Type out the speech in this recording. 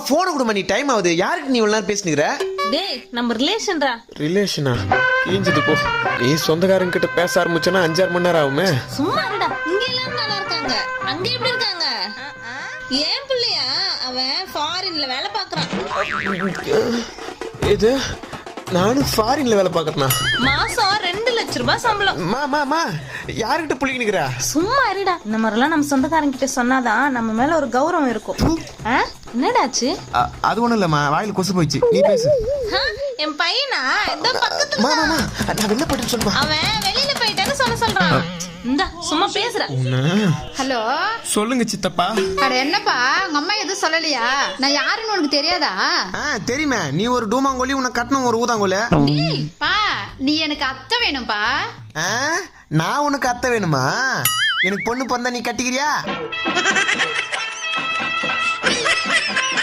போனை கொடுமா, நீ டைம் ஆகுது. யாருக்கு நீ இவ்வளவு நேரம் பேசினுக்கிற? டேய் நம்ம ரிலேஷன்டா. ரிலேஷனா? கிழிஞ்சது போ. நீ சொந்தக்காரங்க கிட்ட பேச ஆரம்பிச்சனா 5-6 மணி நேரம் ஆகுமே. சும்மா இருடா. இங்க எல்லாரும் நல்லா இருக்காங்க. அங்க எப்படி இருக்காங்க? ஏன் புள்ளையா? அவன் ஃபாரின்ல வேலை பார்க்கறான். இது நானும் ஃபாரின்ல வேலை பார்க்கறேனா? மாசம் 2 லட்சம் ரூபாய் சம்பளம். மா யார்கிட்ட புள்ளிக்கிற? சும்மா இருடா. இந்த மாதிரிலாம் நம்ம சொந்தக்காரங்க கிட்ட சொன்னாதான் நம்ம மேல ஒரு கௌரவம் இருக்கும். என்னடாச்சு? அது ஒண்ணும் இல்லம்மா, வாயில கொசு போயிடுச்சு. நீ பேசு. என் பையனா இந்த பக்கத்துல. மாமா நான் வெளில போயிட்டு சொல்லுமா. அவன் வெளியில போயிட்டான்னு சொல்றான். இந்தா சும்மா பேசுற. ஹலோ, சொல்லுங்க சித்தப்பா. அட என்னப்பா, உங்க அம்மா எதுவும் சொல்லலையா? நான் யாருன்னு உனக்கு தெரியாதா? தெரியுமே, நீ ஒரு டூமாங்கோலி, உனக்கு கட்டணும் ஒரு ஊதாங்கோலி. பா, நீ எனக்கு அத்தை வேணும்பா. நான் உனக்கு அத்தை வேணுமா? எனக்கு பொண்ணு பிறந்தா நீ கட்டிக்கிறியா?